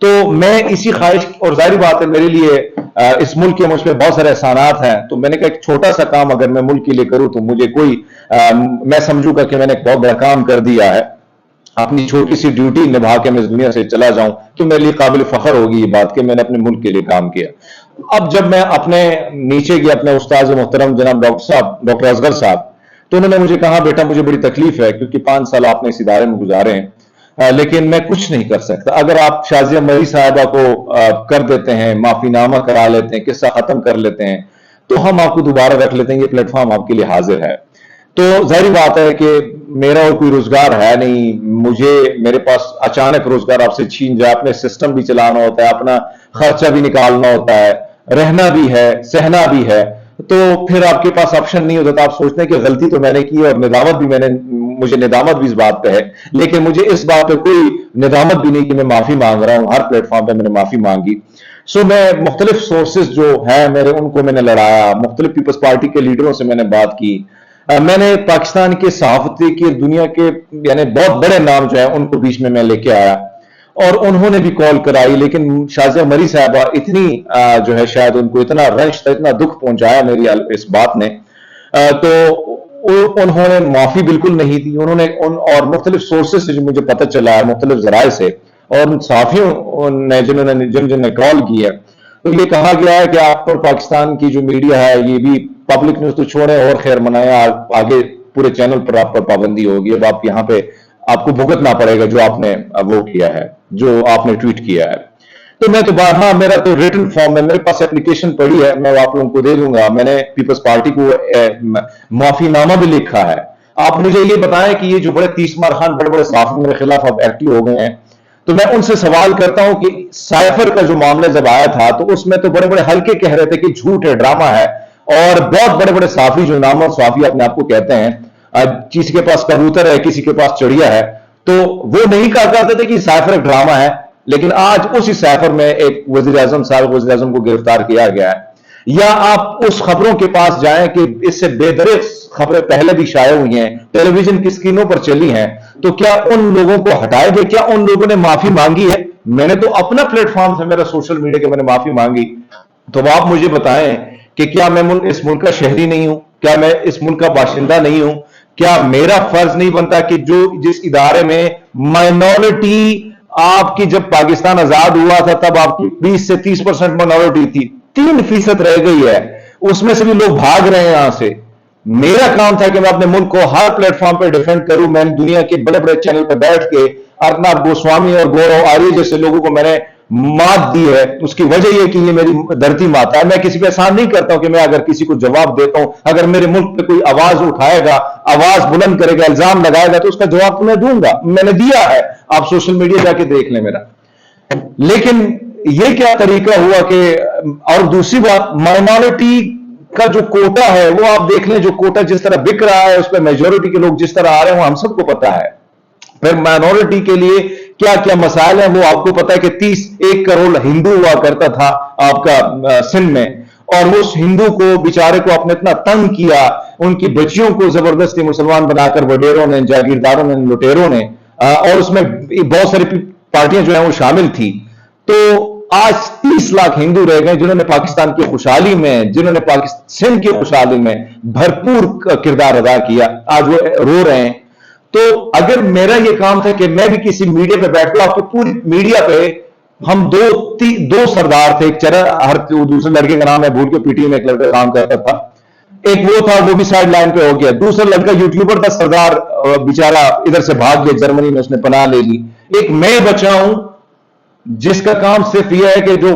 تو میں اسی خواہش، اور ظاہری بات ہے میرے لیے اس ملک کے مجھ پہ بہت سارے احسانات ہیں، تو میں نے کہا ایک چھوٹا سا کام اگر میں ملک کے لیے کروں تو مجھے میں سمجھوں گا کہ میں نے ایک بہت بڑا کام کر دیا ہے، اپنی چھوٹی سی ڈیوٹی نبھا کے میں اس دنیا سے چلا جاؤں تو میرے لیے قابل فخر ہوگی یہ بات کہ میں نے اپنے ملک کے لیے کام کیا۔ اب جب میں اپنے نیچے گیا اپنے استاذ محترم جناب ڈاکٹر اصغر صاحب، تو انہوں نے مجھے کہا بیٹا مجھے بڑی تکلیف ہے کیونکہ 5 سال آپ نے اس ادارے میں گزارے ہیں، لیکن میں کچھ نہیں کر سکتا، اگر آپ شازیہ مری صاحبہ کو کر دیتے ہیں، معافی نامہ کرا لیتے ہیں، قصہ ختم کر لیتے ہیں، تو ہم آپ کو دوبارہ رکھ لیتے ہیں، یہ پلیٹ فارم آپ کے لیے حاضر ہے۔ تو ظاہری بات ہے کہ میرا اور کوئی روزگار ہے نہیں، میرے پاس اچانک روزگار آپ سے چھین جائے، اپنے سسٹم بھی چلانا ہوتا ہے، اپنا خرچہ بھی نکالنا ہوتا ہے، رہنا بھی ہے، سہنا بھی ہے، تو پھر آپ کے پاس آپشن نہیں ہوتا، تو آپ سوچتے ہیں کہ غلطی تو میں نے کی اور مجھے ندامت بھی اس بات پہ ہے، لیکن مجھے اس بات پہ کوئی ندامت بھی نہیں کہ میں معافی مانگ رہا ہوں، ہر پلیٹ فارم پہ میں نے معافی مانگی۔ میں مختلف سورسز جو ہیں میرے، ان کو میں نے لڑایا، مختلف پیپلز پارٹی کے لیڈروں سے میں نے بات کی، میں نے پاکستان کے صحافتی کی دنیا کے یعنی بہت بڑے نام جو ہیں ان کو بیچ میں لے کے آیا، اور انہوں نے بھی کال کرائی، لیکن شازیہ مری صاحبہ اتنی جو ہے شاید ان کو اتنا رنج تھا، اتنا دکھ پہنچایا میری اس بات نے، تو انہوں نے معافی بالکل نہیں دی، انہوں نے اور مختلف سورسز سے جو مجھے پتہ چلا ہے، مختلف ذرائع سے، اور صحافیوں نے جن نے کال کی ہے، تو یہ کہا گیا ہے کہ آپ پر پاکستان کی جو میڈیا ہے یہ بھی پبلک نیوز تو چھوڑے اور خیر منایا، آگے پورے چینل پر آپ پر پابندی ہوگی، اب آپ یہاں پہ آپ کو بھگتنا پڑے گا جو آپ نے وہ کیا ہے، جو آپ نے ٹویٹ کیا ہے۔ تو میں تو ہاں میرا تو ریٹن فارم ہے، میرے پاس اپلیکیشن پڑی ہے، میں آپ لوگوں کو دے دوں گا، میں نے پیپلز پارٹی کو معافی نامہ بھی لکھا ہے۔ آپ مجھے یہ بتائیں کہ یہ جو بڑے تیسمار خان بڑے بڑے صحافی میرے خلاف اب ایکٹیو ہو گئے ہیں، تو میں ان سے سوال کرتا ہوں کہ سائفر کا جو معاملہ جب آیا تھا تو اس میں تو بڑے بڑے ہلکے کہہ رہے تھے کہ جھوٹ ہے، ڈرامہ ہے، اور بہت بڑے بڑے صحافی جو نامور صحافی اپنے آپ کو کہتے ہیں، کسی کے پاس کبوتر ہے، کسی کے پاس چڑیا ہے، تو وہ نہیں کہا کرتے تھے کہ سائفر ایک ڈرامہ ہے، لیکن آج اسی سائفر میں ایک وزیر اعظم کو گرفتار کیا گیا ہے۔ یا آپ اس خبروں کے پاس جائیں کہ اس سے بے درخ خبریں پہلے بھی شائع ہوئی ہیں، ٹیلی ویژن کی اسکرینوں پر چلی ہیں، تو کیا ان لوگوں کو ہٹائے گئے؟ کیا ان لوگوں نے معافی مانگی ہے؟ میں نے تو اپنا پلیٹ فارم سے، میرا سوشل میڈیا کے میں نے معافی مانگی، تو آپ مجھے بتائیں کہ کیا میں اس ملک کا شہری نہیں ہوں؟ کیا میں اس ملک کا باشندہ نہیں ہوں؟ کیا میرا فرض نہیں بنتا کہ جس ادارے میں مائنورٹی، آپ کی جب پاکستان آزاد ہوا تھا تب آپ کی 20 سے 30% مائنورٹی تھی، 3% رہ گئی ہے، اس میں سے بھی لوگ بھاگ رہے ہیں یہاں سے۔ میرا کام تھا کہ میں اپنے ملک کو ہر پلیٹ فارم پہ ڈیفینڈ کروں، میں نے دنیا کے بڑے بڑے چینل پہ بیٹھ کے ارنب گوسوامی اور گورو آریہ جیسے لوگوں کو میں نے مات دی ہے، اس کی وجہ یہ کہ یہ میری دھرتی ماتا ہے۔ میں کسی پہ احسان نہیں کرتا ہوں کہ میں اگر کسی کو جواب دیتا ہوں، اگر میرے ملک پہ کوئی آواز اٹھائے گا، آواز بلند کرے گا، الزام لگائے گا، تو اس کا جواب تو میں دوں گا، میں نے دیا ہے، آپ سوشل میڈیا جا کے دیکھ لیں میرا۔ لیکن یہ کیا طریقہ ہوا کہ، اور دوسری بات مائنورٹی کا جو کوٹا ہے وہ آپ دیکھ لیں، جو کوٹا جس طرح بک رہا ہے، اس پہ میجورٹی کے لوگ جس طرح آ رہے ہیں وہ ہم سب کو پتا ہے۔ پھر مائنورٹی کے لیے کیا کیا مسائل ہیں وہ آپ کو پتا ہے کہ 31 کروڑ ہندو ہوا کرتا تھا آپ کا سندھ میں، اور اس ہندو کو بیچارے کو اپنے اتنا تنگ کیا، ان کی بچیوں کو زبردستی مسلمان بنا کر وڈیروں نے، جاگیرداروں نے، لٹیروں نے، اور اس میں بہت ساری پارٹیاں جو ہیں وہ شامل تھی۔ تو آج 30 لاکھ ہندو رہ گئے جنہوں نے پاکستان کی خوشحالی میں، جنہوں نے سندھ کی خوشحالی میں بھرپور کردار ادا کیا، آج وہ رو رہے ہیں۔ تو اگر میرا یہ کام تھا کہ میں بھی کسی میڈیا پہ بیٹھ گیا، تو پوری میڈیا پہ ہم دو سردار تھے، ہر دوسرے لڑکے کا نام ہے بھول کے، پی ٹی ایم ایک لڑکا کام کرتا تھا، ایک وہ تھا وہ بھی سائیڈ لائن پہ ہو گیا، دوسرا لڑکا یوٹیوبر تھا سردار، بیچارہ ادھر سے بھاگ گیا، جرمنی میں اس نے پناہ لے لی، ایک میں بچا ہوں جس کا کام صرف یہ ہے کہ جو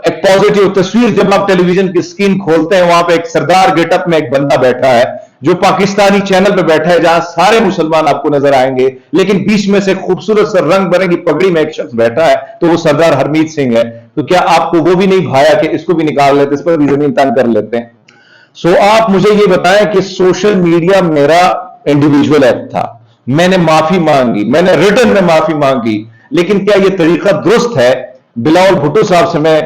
ایک پازیٹیو تصویر، جب آپ ٹیلی ویژن کی اسکرین کھولتے ہیں وہاں پہ ایک سردار گیٹ اپ میں ایک بندہ بیٹھا ہے جو پاکستانی چینل پہ بیٹھا ہے جہاں سارے مسلمان آپ کو نظر آئیں گے، لیکن بیچ میں سے خوبصورت سا رنگ برنگی پگڑی میں ایک شخص بیٹھا ہے، تو وہ سردار ہرمیت سنگھ ہے۔ تو کیا آپ کو وہ بھی نہیں بھایا کہ اس کو بھی نکال لیتے، اس پر بھی زمین تان کر لیتے ہیں؟ آپ مجھے یہ بتائیں کہ سوشل میڈیا میرا انڈیویجول ایکٹ تھا، میں نے معافی مانگی، میں نے ریٹن میں معافی مانگی، لیکن کیا یہ طریقہ درست ہے؟ بلاول بھٹو صاحب سے میں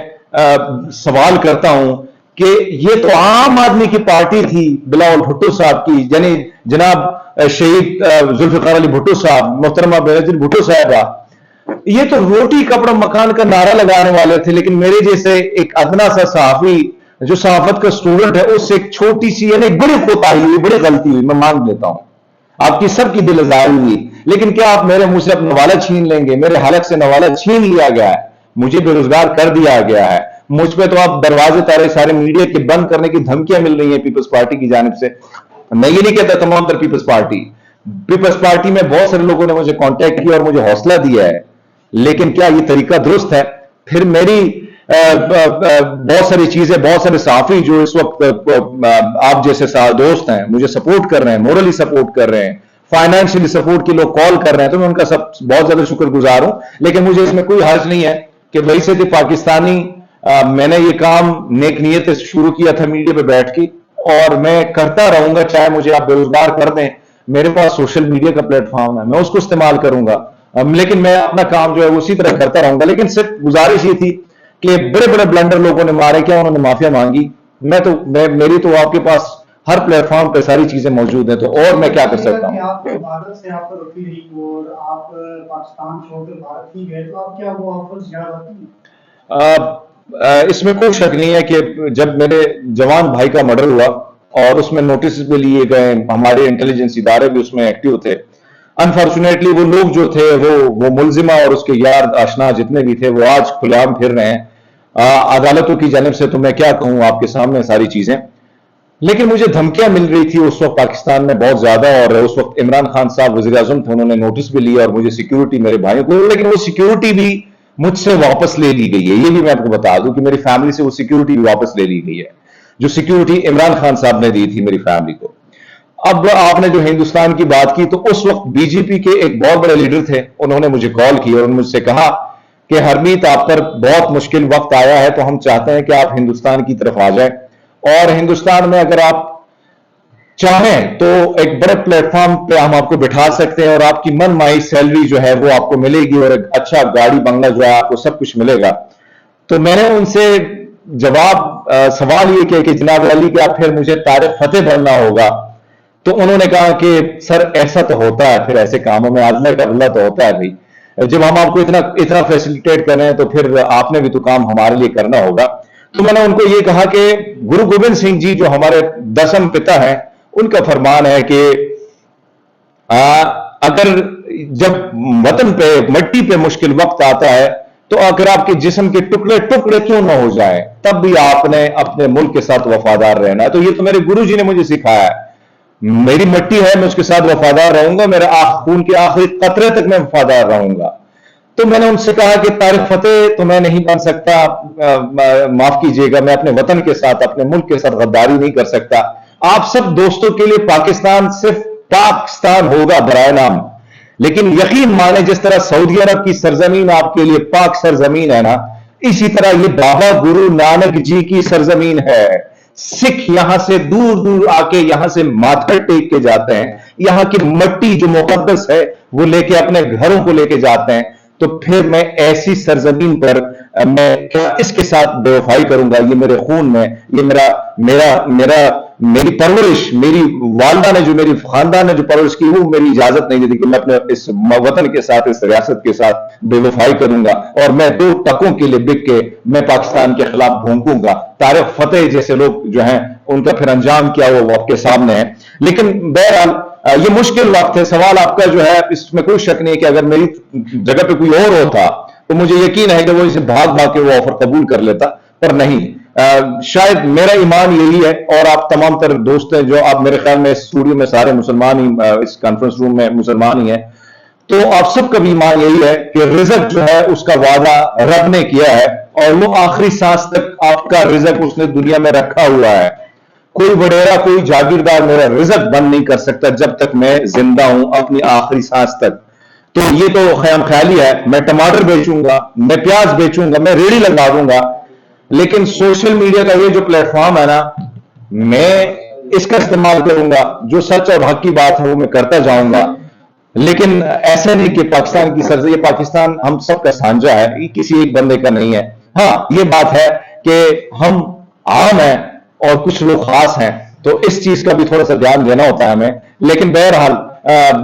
سوال کرتا ہوں کہ یہ تو عام آدمی کی پارٹی تھی بلاول بھٹو صاحب کی، یعنی جناب شہید ذوالفقار علی بھٹو صاحب، محترمہ بینظیر بھٹو صاحبہ، یہ تو روٹی کپڑا مکان کا نعرہ لگانے والے تھے، لیکن میرے جیسے ایک ادنا سا صحافی جو صحافت کا اسٹوڈنٹ ہے، اس سے ایک چھوٹی سی یعنی بڑی کوتاہی ہوئی، بڑی غلطی ہوئی، میں مان لیتا ہوں، آپ کی سب کی دل آزاری ہوئی، لیکن کیا آپ میرے منہ سے اپنا نوالہ چھین لیں گے؟ میرے حلق سے نوالہ چھین لیا گیا ہے، مجھے بے روزگار کر دیا گیا ہے، مجھ پہ تو آپ دروازے تارے سارے میڈیا کے بند کرنے کی دھمکیاں مل رہی ہیں پیپلز پارٹی کی جانب سے۔ میں یہ نہیں کہتا تمام تر پیپلز پارٹی میں بہت سارے لوگوں نے مجھے کانٹیکٹ کیا اور مجھے حوصلہ دیا ہے، لیکن کیا یہ طریقہ درست ہے؟ پھر میری بہت ساری چیزیں، بہت سارے صحافی جو اس وقت آپ جیسے دوست ہیں مجھے سپورٹ کر رہے ہیں، مورلی سپورٹ کر رہے ہیں، فائنینشلی سپورٹ کے لوگ کال کر رہے ہیں، تو میں ان کا سب بہت زیادہ شکر گزار ہوں، لیکن مجھے اس میں کوئی حرج نہیں ہے کہ وہی سے پاکستانی میں نے یہ کام نیک نیت سے شروع کیا تھا میڈیا پہ بیٹھ کے، اور میں کرتا رہوں گا، چاہے مجھے آپ بے روزگار کر دیں، میرے پاس سوشل میڈیا کا پلیٹ فارم ہے، میں اس کو استعمال کروں گا، لیکن میں اپنا کام جو ہے اسی طرح کرتا رہوں گا۔ لیکن صرف گزارش یہ تھی کہ بڑے بڑے بلنڈر لوگوں نے مارے، کیا انہوں نے معافیا مانگی؟ میری تو آپ کے پاس ہر پلیٹ فارم پہ ساری چیزیں موجود ہیں، تو اور میں کیا کر سکتا ہوں؟ آپ بھارت سے آپ روکی نہیں اور آپ پاکستان چھوڑ کر بھارت ہی گئے، تو آپ کیا وہ آفرز یاد آتی ہیں؟ اس میں کوئی شک نہیں ہے کہ جب میرے جوان بھائی کا مرڈر ہوا اور اس میں نوٹس بھی لیے گئے، ہمارے انٹیلیجنس ادارے بھی اس میں ایکٹیو تھے، انفارچونیٹلی وہ لوگ جو تھے وہ ملزمہ اور اس کے یار آشنا جتنے بھی تھے وہ آج کھلے عام پھر رہے ہیں عدالتوں کی جانب سے، تو میں کیا کہوں آپ کے سامنے ساری چیزیں، لیکن مجھے دھمکیاں مل رہی تھی اس وقت پاکستان میں بہت زیادہ، اور اس وقت عمران خان صاحب وزیر اعظم تھے، انہوں نے نوٹس بھی لیا اور مجھے سیکیورٹی میرے بھائیوں کو، لیکن وہ سیکیورٹی بھی مجھ سے واپس لے لی گئی ہے، یہ بھی میں آپ کو بتا دوں کہ میری فیملی سے وہ سیکیورٹی بھی واپس لے لی گئی ہے جو سیکیورٹی عمران خان صاحب نے دی تھی میری فیملی کو۔ اب آپ نے جو ہندوستان کی بات کی، تو اس وقت بی جے پی کے ایک بہت بڑے لیڈر تھے، انہوں نے مجھے کال کی اور مجھ سے کہا کہ ہرمیت آپ پر بہت مشکل وقت آیا ہے، تو ہم چاہتے ہیں کہ آپ ہندوستان کی طرف آ جائیں، اور ہندوستان میں اگر آپ چاہیں تو ایک بڑے پلیٹ فارم پہ ہم آپ کو بٹھا سکتے ہیں، اور آپ کی من مائی سیلری جو ہے وہ آپ کو ملے گی، اور ایک اچھا گاڑی بنگلہ جو ہے آپ کو سب کچھ ملے گا۔ تو میں نے ان سے جواب سوال یہ کیا کہ جناب علی کیا پھر مجھے طارق فتح بننا ہوگا؟ تو انہوں نے کہا کہ سر ایسا تو ہوتا ہے، پھر ایسے کاموں میں آدمی کا اللہ تو ہوتا ہے بھائی، جب ہم آپ کو اتنا فیسیلیٹیٹ کر رہے ہیں تو پھر آپ نے بھی تو کام ہمارے لیے کرنا ہوگا۔ تو میں نے ان کو یہ کہا کہ گرو گوبند سنگھ جی جو ہمارے 10م پتا ہیں، ان کا فرمان ہے کہ اگر جب وطن پہ مٹی پہ مشکل وقت آتا ہے تو اگر آپ کے جسم کے ٹکڑے ٹکڑے کیوں نہ ہو جائیں، تب بھی آپ نے اپنے ملک کے ساتھ وفادار رہنا ہے۔ تو یہ تو میرے گرو جی نے مجھے سکھایا ہے، میری مٹی ہے، میں اس کے ساتھ وفادار رہوں گا، میرے خون کے آخری قطرے تک میں وفادار رہوں گا۔ تو میں نے ان سے کہا کہ طارق فتح تو میں نہیں بن سکتا، معاف کیجئے گا، میں اپنے وطن کے ساتھ اپنے ملک کے ساتھ غداری نہیں کر سکتا۔ آپ سب دوستوں کے لیے پاکستان صرف پاکستان ہوگا برائے نام، لیکن یقین مانے جس طرح سعودی عرب کی سرزمین آپ کے لیے پاک سرزمین ہے نا، اسی طرح یہ بابا گرو نانک جی کی سرزمین ہے۔ سکھ یہاں سے دور دور آ کے یہاں سے ماتھا ٹیک کے جاتے ہیں، یہاں کی مٹی جو مقدس ہے وہ لے کے اپنے گھروں کو لے کے جاتے ہیں، تو پھر میں ایسی سرزمین پر میں اس کے ساتھ بے وفائی کروں گا؟ یہ میرے خون میں، یہ میری پرورش، میری والدہ نے جو میری خاندان نے جو پرورش کی، وہ میری اجازت نہیں دیتی کہ میں اپنے اس وطن کے ساتھ، اس ریاست کے ساتھ بے وفائی کروں گا، اور میں 2 ٹکوں کے لیے بک کے میں پاکستان کے خلاف بھونکوں گا۔ طارق فتح جیسے لوگ جو ہیں ان کا پھر انجام کیا وہ آپ کے سامنے ہے۔ لیکن بہرحال یہ مشکل وقت ہے، سوال آپ کا جو ہے اس میں کوئی شک نہیں ہے کہ اگر میری جگہ پہ کوئی اور ہوتا تو مجھے یقین ہے کہ وہ اسے بھاگ کے وہ آفر قبول کر لیتا، پر نہیں۔ شاید میرا ایمان یہی ہے، اور آپ تمام تر دوست ہیں جو آپ میرے خیال میں اس اسٹوڈیو میں سارے مسلمان ہی، اس کانفرنس روم میں مسلمان ہی ہیں، تو آپ سب کا بھی ایمان یہی ہے کہ رزق جو ہے اس کا وعدہ رب نے کیا ہے، اور وہ آخری سانس تک آپ کا رزق اس نے دنیا میں رکھا ہوا ہے۔ کوئی وڈیرا، کوئی جاگیردار میرا رزق بند نہیں کر سکتا جب تک میں زندہ ہوں، اپنی آخری سانس تک۔ تو یہ تو خیام خیالی ہے، میں ٹماٹر بیچوں گا، میں پیاز بیچوں گا، میں ریڑھی لگا دوں گا، لیکن سوشل میڈیا کا یہ جو پلیٹ فارم ہے نا، میں اس کا استعمال کروں گا، جو سچ اور حق کی بات ہے وہ میں کرتا جاؤں گا، لیکن ایسا نہیں کہ پاکستان کی سرزمین، یہ پاکستان ہم سب کا سانجا ہے، یہ کسی ایک بندے کا نہیں ہے۔ ہاں یہ بات ہے کہ ہم عام ہیں اور کچھ لوگ خاص ہیں، تو اس چیز کا بھی تھوڑا سا دھیان دینا ہوتا ہے ہمیں. لیکن بہرحال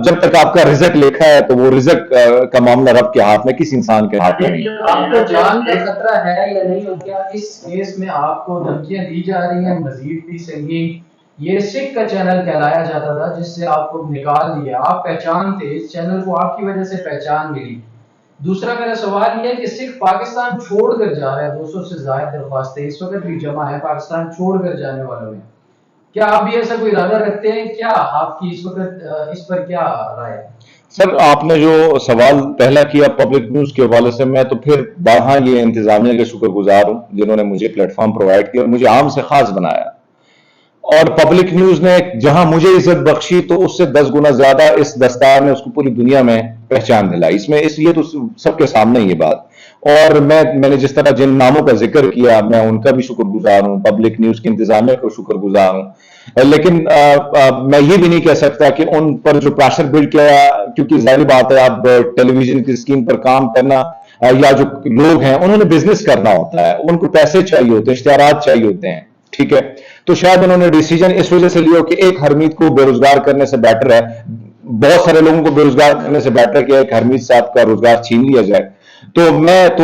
جب تک آپ کا رزق لکھا ہے تو وہ رزق کا معاملہ رب کے ہاتھ میں، کسی انسان کے ہاتھ میں نہیں. آپ کو جان کا خطرہ ہے یا نہیں، اور کیا اس کیس میں آپ کو دھمکیاں دی جا رہی ہیں مزید بھی سنگین؟ یہ سکھ کا چینل کہلایا جاتا تھا جس سے آپ کو نکال دیا، آپ پہچان تھے اس چینل کو، آپ کی وجہ سے پہچان ملی. دوسرا میرا سوال یہ ہے کہ سکھ پاکستان چھوڑ کر جا رہا ہے، 200 سے زائد درخواستیں اس وقت بھی جمع ہے پاکستان چھوڑ کر جانے والوں میں. کیا آپ بھی ایسا کوئی ارادہ رکھتے ہیں؟ کیا آپ کی اس وقت اس پر کیا رائے ہے؟ سر آپ نے جو سوال پہلا کیا پبلک نیوز کے حوالے سے، میں تو پھر بارہا یہ انتظامیہ کے شکر گزار ہوں جنہوں نے مجھے پلیٹ فارم پرووائڈ کیا اور مجھے عام سے خاص بنایا. اور پبلک نیوز نے جہاں مجھے عزت بخشی تو اس سے 10 گنا زیادہ اس دستار نے اس کو پوری دنیا میں پہچان دلائی. اس میں اس لیے تو سب کے سامنے یہ بات. اور میں نے جس طرح جن ناموں کا ذکر کیا میں ان کا بھی شکر گزار ہوں، پبلک نیوز کی انتظامیہ کو شکر گزار ہوں. لیکن میں یہ بھی نہیں کہہ سکتا کہ ان پر جو پریشر بلڈ کیا، کیونکہ ظاہری بات ہے اب ٹیلی ویژن کی اسکیم پر کام کرنا یا جو لوگ ہیں انہوں نے بزنس کرنا ہوتا ہے، ان کو پیسے چاہیے ہوتے ہیں، اشتہارات چاہیے ہوتے ہیں، ٹھیک ہے. تو شاید انہوں نے ڈیسیجن اس وجہ سے لیا کہ ایک حرمید کو بے روزگار کرنے سے بیٹر ہے، بہت سارے لوگوں کو بے روزگار کرنے سے بیٹر ہے کہ ایک حرمید صاحب کا روزگار چھین لیا جائے. تو میں تو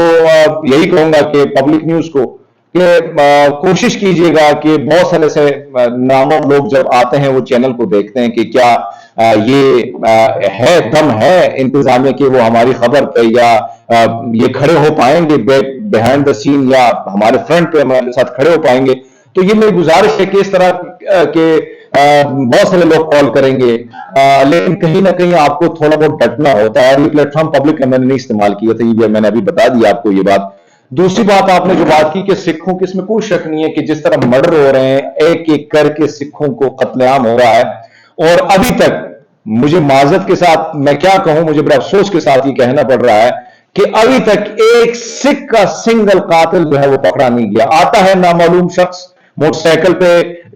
یہی کہوں گا کہ پبلک نیوز کو کہ کوشش کیجئے گا کہ بہت سارے سے نامور لوگ جب آتے ہیں وہ چینل کو دیکھتے ہیں کہ کیا یہ ہے دم ہے انتظامیہ کہ وہ ہماری خبر پہ یا یہ کھڑے ہو پائیں گے بیہائنڈ دا سین یا ہمارے فرنٹ پہ ہمارے ساتھ کھڑے ہو پائیں گے. تو یہ میری گزارش ہے کہ اس طرح کے بہت سارے لوگ کال کریں گے، لیکن کہیں نہ کہیں آپ کو تھوڑا بہت ڈٹنا ہوتا ہے. یہ پلیٹ فارم پبلک کا میں نے نہیں استعمال کیا تھا، یہ میں نے ابھی بتا دیا آپ کو یہ بات. دوسری بات آپ نے جو بات کی کہ سکھوں کی، اس میں کوئی شک نہیں ہے کہ جس طرح مرڈر ہو رہے ہیں ایک ایک کر کے سکھوں کو قتل عام ہو رہا ہے، اور ابھی تک مجھے معذرت کے ساتھ میں کیا کہوں، مجھے بڑا افسوس کے ساتھ یہ کہنا پڑ رہا ہے کہ ابھی تک ایک سکھ کا سنگل قاتل جو ہے وہ پکڑا نہیں گیا. آتا ہے نامعلوم شخص موٹر سائیکل پہ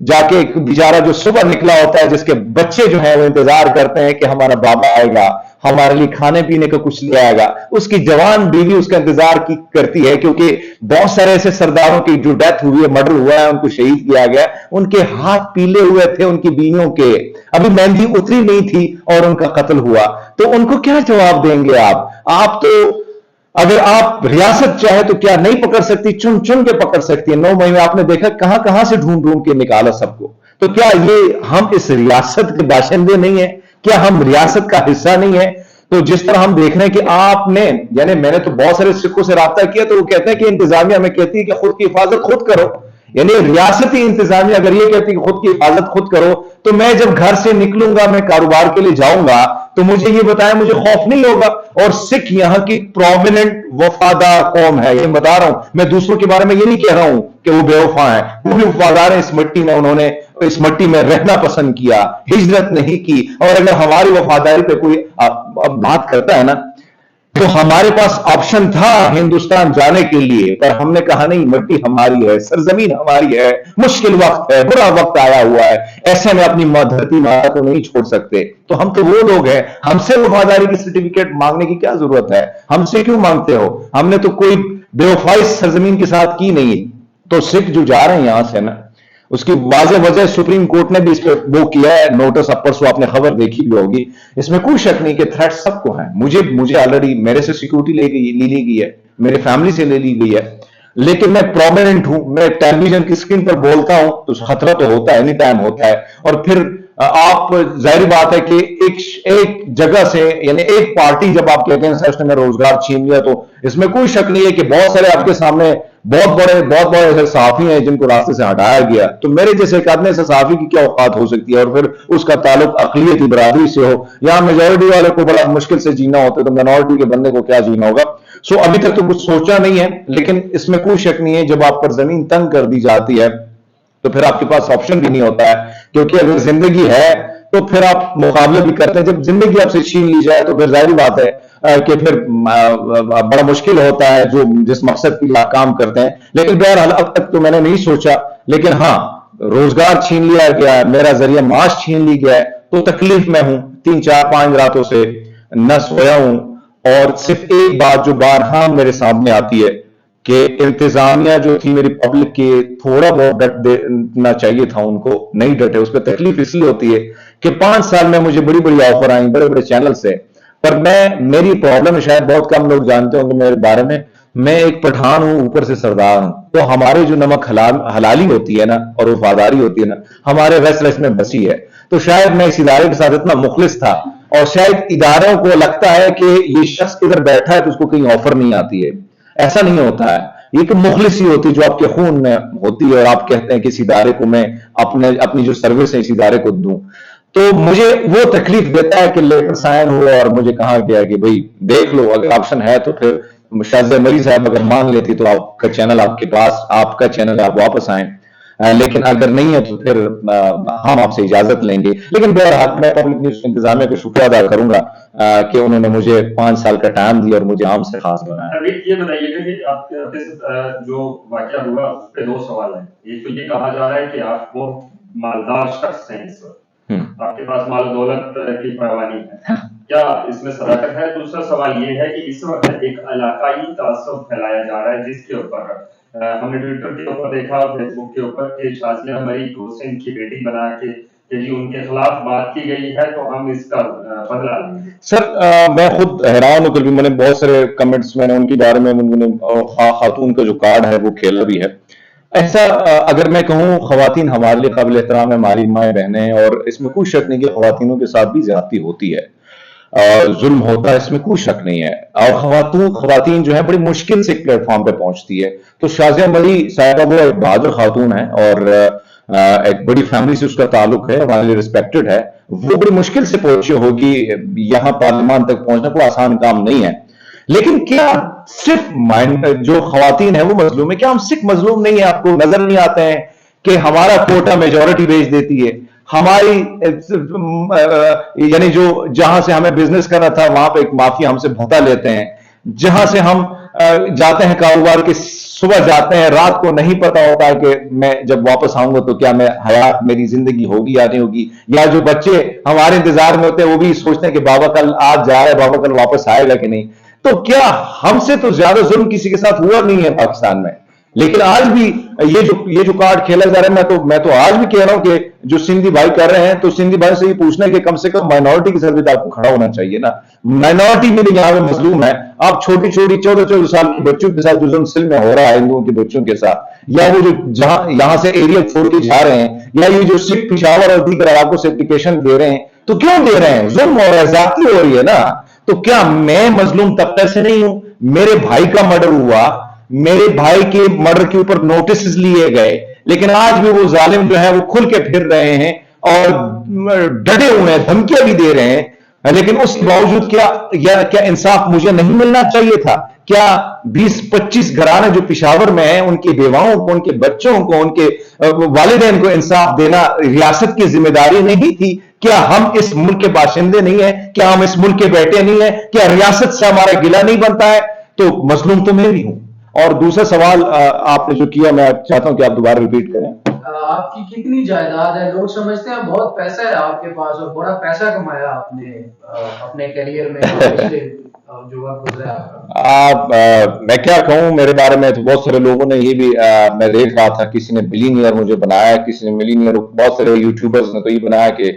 جا کے، ایک بیچارہ جو صبح نکلا ہوتا ہے جس کے بچے جو ہیں وہ انتظار کرتے ہیں کہ ہمارا بابا آئے گا، ہمارے لیے کھانے پینے کا کچھ لے آئے گا. اس کی جوان بیوی اس کا انتظار کرتی ہے، کیونکہ بہت سارے ایسے سرداروں کی جو ڈیتھ ہوئی ہے، مرڈر ہوا ہے، ان کو شہید کیا گیا، ان کے ہاتھ پیلے ہوئے تھے ان کی بیویوں کے، ابھی مہندی اتری نہیں تھی اور ان کا قتل ہوا. تو ان کو کیا جواب دیں گے آپ تو اگر آپ ریاست چاہے تو کیا نہیں پکڑ سکتی؟ چن چن کے پکڑ سکتی ہے. 9 مہینے آپ نے دیکھا کہاں کہاں سے ڈھونڈ کے نکالا سب کو. تو کیا یہ ہم اس ریاست کے باشندے نہیں ہیں؟ کیا ہم ریاست کا حصہ نہیں ہیں؟ تو جس طرح ہم دیکھ رہے ہیں کہ آپ نے، یعنی میں نے تو بہت سارے سکھوں سے رابطہ کیا تو وہ کہتے ہیں کہ انتظامیہ ہمیں کہتی ہے کہ خود کی حفاظت خود کرو. یعنی ریاستی انتظامیہ اگر یہ کہتی ہے کہ خود کی حفاظت خود کرو، تو میں جب گھر سے نکلوں گا، میں کاروبار کے لیے جاؤں گا تو مجھے یہ بتائیں، مجھے خوف نہیں ہوگا. اور سکھ یہاں کی پرومیننٹ وفادار قوم ہے، یہ بتا رہا ہوں. میں دوسروں کے بارے میں یہ نہیں کہہ رہا ہوں کہ وہ بے وفا ہیں، وہ بھی وفادار ہیں. اس مٹی میں انہوں نے اس مٹی میں رہنا پسند کیا، ہجرت نہیں کی. اور اگر ہماری وفاداری پہ کوئی بات کرتا ہے نا، تو ہمارے پاس آپشن تھا ہندوستان جانے کے لیے، پر ہم نے کہا نہیں، مٹی ہماری ہے، سرزمین ہماری ہے، مشکل وقت ہے، برا وقت آیا ہوا ہے، ایسے میں اپنی دھرتی ماتا کو نہیں چھوڑ سکتے. تو ہم تو وہ لوگ ہیں، ہم سے وفاداری کی سرٹیفکیٹ مانگنے کی کیا ضرورت ہے؟ ہم سے کیوں مانگتے ہو؟ ہم نے تو کوئی بے وفائی سرزمین کے ساتھ کی نہیں. تو سکھ جو جا رہے ہیں یہاں سے نا، اس کی واضح وجہ سپریم کورٹ نے بھی اس پہ وہ کیا ہے نوٹس. اب پرسوں آپ نے خبر دیکھی بھی ہوگی. اس میں کوئی شک نہیں کہ تھریٹ سب کو ہیں. مجھے آلریڈی میرے سے سیکورٹی لی گئی ہے، میرے فیملی سے لے لی گئی ہے، لیکن میں پرومیننٹ ہوں. میں ٹیلی ویژن کی اسکرین پر بولتا ہوں تو خطرہ تو ہوتا ہے، اینی ٹائم ہوتا ہے. اور پھر آپ ظاہری بات ہے کہ ایک جگہ سے، یعنی ایک پارٹی جب آپ کہتے ہیں اس نے میرا روزگار چھین لیا، تو اس میں کوئی شک نہیں ہے کہ بہت سارے آپ کے سامنے بہت بڑے ایسے صحافی ہیں جن کو راستے سے ہٹایا گیا. تو میرے جیسے ایک آدمی سے صحافی کی کیا اوقات ہو سکتی ہے؟ اور پھر اس کا تعلق اقلیتی برادری سے ہو، یا میجورٹی والے کو بڑا مشکل سے جینا ہوتا ہے، تو مائنورٹی کے بندے کو کیا جینا ہوگا؟ سو ابھی تک تو کچھ سوچا نہیں ہے، لیکن اس میں کوئی شک نہیں ہے جب آپ پر زمین تنگ کر دی جاتی ہے تو پھر آپ کے پاس آپشن بھی نہیں ہوتا ہے. کیونکہ اگر زندگی ہے تو پھر آپ مقابلہ بھی کرتے ہیں. جب زندگی آپ سے چھین لی جائے تو پھر ظاہری بات ہے کہ پھر بڑا مشکل ہوتا ہے جس مقصد کے لیے آپ کام کرتے ہیں. لیکن بہرحال اب تک تو میں نے نہیں سوچا، لیکن ہاں روزگار چھین لیا گیا ہے، میرا ذریعہ معاش چھین لی گیا ہے، تو تکلیف میں ہوں. 3 4 5 راتوں سے نہ سویا ہوں. اور صرف ایک بات جو بارہا میرے سامنے آتی ہے کہ انتظامیہ جو تھی میری پبلک کی تھوڑا بہت ڈٹ دینا چاہیے تھا، ان کو نہیں ڈٹے. اس پہ تکلیف اس لیے ہوتی ہے کہ 5 سال میں مجھے بڑی بڑی آفر آئیں بڑے بڑے چینل سے، پر میری پرابلم شاید بہت کم لوگ جانتے ہوں گے میرے بارے میں ایک پٹھان ہوں، اوپر سے سردار ہوں. تو ہمارے جو نمک حلالی ہوتی ہے نا اور وفاداری ہوتی ہے نا، ہمارے رس رس میں بسی ہے. تو شاید میں اس ادارے کے ساتھ اتنا مخلص تھا، اور شاید اداروں کو لگتا ہے کہ یہ شخص ادھر بیٹھا ہے تو اس کو کہیں آفر نہیں آتی ہے. ایسا نہیں ہوتا ہے، یہ کہ مخلصی ہوتی ہے جو آپ کے خون میں ہوتی ہے، اور آپ کہتے ہیں کہ اس ادارے کو میں اپنی جو سروس ہے اس ادارے کو دوں. تو مجھے وہ تکلیف دیتا ہے کہ لیٹر سائن ہوا اور مجھے کہا گیا کہ بھئی دیکھ لو، اگر آپشن ہے تو پھر شاہزادہ مری صاحب اگر مان لیتی تو آپ کا چینل آپ کے پاس، آپ کا چینل آپ واپس آئیں، لیکن اگر نہیں ہے تو پھر ہم آپ سے اجازت لیں گے. لیکن بہرحال میں پبلک نیوز انتظامیہ کا شکریہ ادا کروں گا کہ انہوں نے مجھے 5 سال کا ٹائم دیا اور مجھے عام سے خاص بنایا. یہ بتائیے گا کہ آپ کے جو واقعہ ہوا اس پہ 2 سوال ہیں. ایک تو یہ کہا جا رہا ہے کہ آپ کو مالدار شخص ہیں، اس وقت آپ کے پاس مال و دولت کی پرواہ نہیں ہے، کیا اس میں صداقت ہے؟ دوسرا سوال یہ ہے کہ اس وقت ایک علاقائی تعصب پھیلایا جا رہا ہے جس کے اوپر ہم نے ٹویٹر کے اوپر دیکھا، فیس بک کے اوپر، کہ شازیہ مری کو سندھ کی بیٹی بنا کے کہ جی ان کے خلاف بات کی گئی ہے تو ہم اس کا بدلہ لیں گے. سر میں خود حیران ہوں، کل بھی میں نے بہت سارے کمنٹس میں نے ان کے بارے میں خاتون کا جو کارڈ ہے وہ کھیلا بھی ہے. ایسا اگر میں کہوں، خواتین ہمارے لیے قابل احترام ہے، ہماری مائیں بہنیں، اور اس میں کوئی شک نہیں کہ خواتینوں کے ساتھ بھی زیادتی ہوتی ہے اور ظلم ہوتا ہے، اس میں کوئی شک نہیں ہے. اور خواتین جو ہے بڑی مشکل سے ایک پلیٹ فارم پہ پہنچتی ہے. تو شازیہ مری صاحبہ وہ ایک بہادر خاتون ہے اور ایک بڑی فیملی سے اس کا تعلق ہے، ہمارے لیے ریسپیکٹڈ ہے. وہ بڑی مشکل سے پہنچی ہوگی، یہاں پارلیمان تک پہنچنا کوئی آسان کام نہیں ہے. لیکن کیا صرف جو خواتین ہیں وہ مظلوم ہے؟ کیا ہم سکھ مظلوم نہیں ہیں؟ آپ کو نظر نہیں آتے ہیں کہ ہمارا کوٹا میجورٹی بھیج دیتی ہے، ہماری یعنی جو جہاں سے ہمیں بزنس کرنا تھا وہاں پہ ایک مافیا ہم سے بھوتا لیتے ہیں، جہاں سے ہم جاتے ہیں کاروبار کے، صبح جاتے ہیں رات کو نہیں پتا ہوتا کہ میں جب واپس آؤں گا تو کیا میں حیات میری زندگی ہوگی یا نہیں ہوگی. یا جو بچے ہمارے انتظار میں ہوتے ہیں وہ بھی سوچتے ہیں کہ بابا کل آج جا رہا ہے، بابا کل واپس آئے گا کہ نہیں. تو کیا ہم سے تو زیادہ ظلم کسی کے ساتھ ہوا نہیں ہے پاکستان میں؟ لیکن آج بھی یہ جو کارڈ کھیلا جا رہا ہے، میں تو آج بھی کہہ رہا ہوں کہ جو سندھی بھائی کر رہے ہیں تو سندھی بھائی سے یہ پوچھنا ہے کہ کم سے کم مائنورٹی کے ساتھ آپ کو کھڑا ہونا چاہیے نا. مائنورٹی بھی یہاں پہ مظلوم ہے. آپ چھوٹی 14 سال کے بچوں کے ساتھ جو ظلم سندھ میں ہو رہا ہے ہندوؤں کے بچوں کے ساتھ، یا وہ جو یہاں سے ایریا چھوڑ کے جا رہے ہیں، یا یہ جو سکھ پشاور اور دیگر علاقوں سے اپلیکیشن دے رہے ہیں، تو کیوں دے رہے ہیں؟ ظلم ہو رہا ہے، زیادتی ہو رہی ہے نا. تو کیا میں مظلوم طبقے سے نہیں ہوں؟ میرے بھائی کا مرڈر ہوا، میرے بھائی کے مرڈر کے اوپر نوٹسز لیے گئے، لیکن آج بھی وہ ظالم جو ہے وہ کھل کے پھر رہے ہیں اور ڈٹے ہوئے ہیں، دھمکیاں بھی دے رہے ہیں. لیکن اس کے باوجود کیا انصاف مجھے نہیں ملنا چاہیے تھا؟ کیا 20-25 گھرانے جو پشاور میں ہیں ان کی بیواؤں کو، ان کے بچوں کو، ان کے والدین کو انصاف دینا ریاست کی ذمہ داری نہیں تھی؟ کیا ہم اس ملک کے باشندے نہیں ہیں؟ کیا ہم اس ملک کے بیٹے نہیں ہیں؟ کیا ریاست سے ہمارا گلہ نہیں بنتا ہے؟ تو مظلوم تو میں بھی ہوں. اور دوسرا سوال آپ نے جو کیا، میں چاہتا ہوں کہ آپ دوبارہ ریپیٹ کریں. آپ کی کتنی جائیداد ہے؟ لوگ سمجھتے ہیں بہت پیسہ ہے آپ کے پاس اور بڑا پیسہ کمایا آپ نے اپنے کیریئر میں جو وقت گزرا. میں کیا کہوں، میرے بارے میں تو بہت سارے لوگوں نے یہ بھی میں دیکھ رہا تھا، کسی نے بلینئر مجھے بنایا، کسی نے ملینئر، بہت سارے یوٹیوبرز نے تو یہ بنایا کہ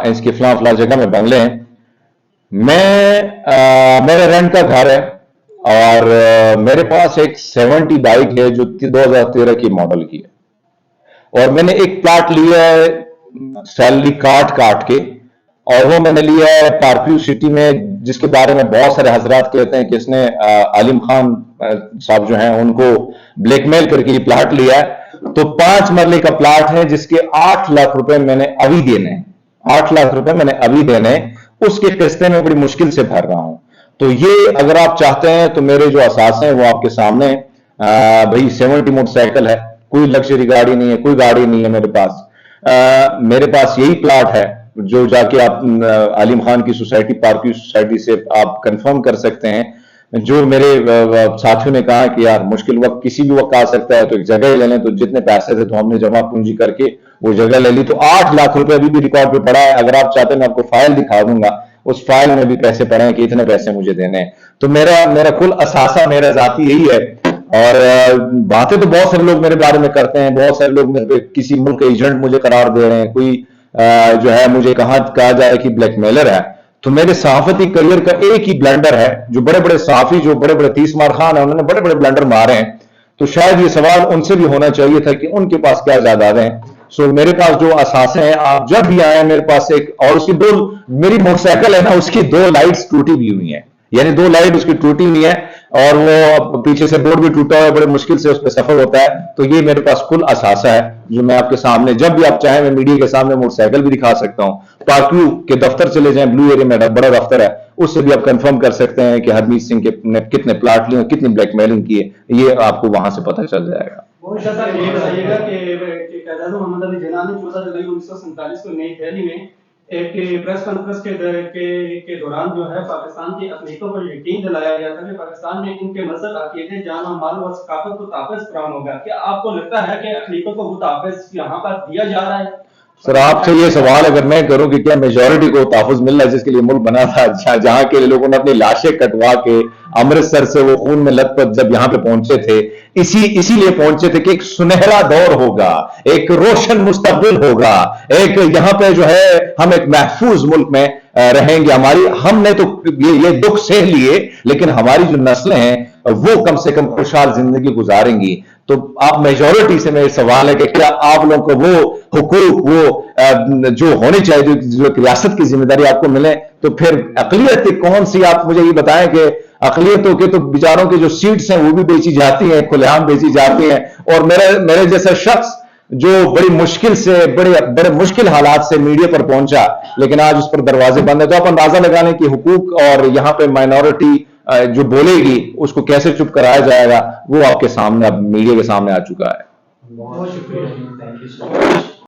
اس کے فلاں جگہ میں بنگلے ہیں. میرا رینٹ کا گھر ہے اور میرے پاس ایک 70 بائک ہے جو 2013 کی ماڈل کی ہے، اور میں نے ایک پلاٹ لیا ہے سیلری کاٹ کے، اور وہ میں نے لیا ہے پارکیو سٹی میں، جس کے بارے میں بہت سارے حضرات کہتے ہیں کہ اس نے عالم خان صاحب جو ہیں ان کو بلیک میل کر کے یہ پلاٹ لیا ہے. تو 5 مرلے کا پلاٹ ہے جس کے 8 لاکھ روپے میں نے ابھی دینے ہیں. 8 لاکھ روپے میں نے ابھی دینے ہیں، اس کے قسطیں میں بڑی مشکل سے بھر رہا ہوں. تو یہ اگر آپ چاہتے ہیں تو میرے جو اساس ہیں وہ آپ کے سامنے ہیں. بھائی 70 موٹر سائیکل ہے، کوئی لگژری گاڑی نہیں ہے، کوئی گاڑی نہیں ہے میرے پاس. میرے پاس یہی پلاٹ ہے جو جا کے آپ عالم خان کی سوسائٹی، پارکیو سوسائٹی سے آپ کنفرم کر سکتے ہیں. جو میرے ساتھیوں نے کہا کہ یار مشکل وقت کسی بھی وقت آ سکتا ہے تو ایک جگہ لے لیں، تو جتنے پیسے تھے تو ہم نے جمع پونجی کر کے وہ جگہ لے لی. تو 8 لاکھ روپے ابھی بھی ریکارڈ پہ پڑا ہے. اگر آپ چاہتے ہیں میں آپ کو فائل دکھا دوں گا، اس فائل میں بھی پیسے پڑے ہیں کہ اتنے پیسے مجھے دینے ہیں. تو میرا کل اثاثہ میرا ذاتی یہی ہے. اور باتیں تو بہت سارے لوگ میرے بارے میں کرتے ہیں, بہت سارے لوگ کسی ملک کے ایجنٹ مجھے قرار دے رہے ہیں, کوئی جو ہے مجھے کہا جائے کہ بلیک میلر ہے. تو میرے صحافتی کریئر کا ایک ہی بلنڈر ہے, جو بڑے بڑے صحافی جو بڑے بڑے تیس مار خان ہیں انہوں نے بڑے بڑے بلنڈر مارے ہیں, تو شاید یہ سوال ان سے بھی ہونا چاہیے تھا کہ ان کے پاس کیا جائیدادیں ہیں. سو میرے پاس جو اثاثے ہیں, آپ جب بھی آئے میرے پاس ایک, اور اس کی میری موٹر سائیکل ہے نا, اس کی 2 لائٹس ٹوٹی بھی ہوئی ہیں, یعنی 2 لائٹ اس کی ٹوٹی ہوئی ہے, اور وہ پیچھے سے بورڈ بھی ٹوٹا ہوا ہے, بڑے مشکل سے اس پہ سفر ہوتا ہے. تو یہ میرے پاس کل اثاثہ ہے جو میں آپ کے سامنے جب بھی آپ چاہیں میں میڈیا کے سامنے موٹر سائیکل بھی دکھا سکتا ہوں. پارکیو کے دفتر چلے جائیں, بلو ایریا میں بڑا دفتر ہے, اس سے بھی آپ کنفرم کر سکتے ہیں کہ ہرمیت سنگھ نے کتنے پلاٹ لیے, کتنی بلیک میلنگ کی ہے, یہ آپ کو وہاں سے پتہ چل جائے گا. سر یہ بتائیے گا کہ قائد محمد علی جناح نے 14 جولائی 1947 کو نئی دہلی میں ایک پریس کانفرنس کے دوران جو ہے پاکستان کی اقلیتوں کو یقین دلایا گیا تھا کہ پاکستان میں ان کے مذہب, عقیدے, جان و مال و ثقافت کو تحفظ فراہم ہوگا. کیا آپ کو لگتا ہے کہ اقلیتوں کو وہ تحفظ یہاں پر دیا جا رہا ہے؟ سر آپ سے یہ سوال اگر میں کروں کہ کیا میجورٹی کو تحفظ مل رہا ہے, جس کے لیے ملک بنا تھا, جہاں کے لوگوں نے اپنی لاشیں کٹوا کے امرتسر سے وہ خون میں لت پت جب یہاں پہ پہنچے تھے, اسی لیے پہنچے تھے کہ ایک سنہرا دور ہوگا, ایک روشن مستقبل ہوگا, ایک یہاں پہ جو ہے ہم ایک محفوظ ملک میں رہیں گے. ہم نے تو یہ دکھ سہ لیے, لیکن ہماری جو نسلیں ہیں وہ کم سے کم خوشحال زندگی گزاریں گی. تو آپ میجورٹی سے میرے سوال ہے کہ کیا آپ لوگوں کو وہ حقوق وہ جو ہونے چاہیے, جو ریاست کی ذمہ داری آپ کو ملے, تو پھر اقلیت کون سی, آپ مجھے یہ بتائیں کہ اقلیتوں کے تو بیچاروں کے جو سیٹس ہیں وہ بھی بیچی جاتی ہیں, کھلے عام بیچی جاتی ہیں, اور میرے جیسا شخص جو بڑی مشکل سے بڑے مشکل حالات سے میڈیا پر پہنچا, لیکن آج اس پر دروازے بند ہیں. تو آپ اندازہ لگا لیں کہ حقوق اور یہاں پہ مائنورٹی جو بولے گی اس کو کیسے چپ کرایا جائے گا, وہ آپ کے سامنے اب میڈیا کے سامنے آ چکا ہے. بہت شکریہ.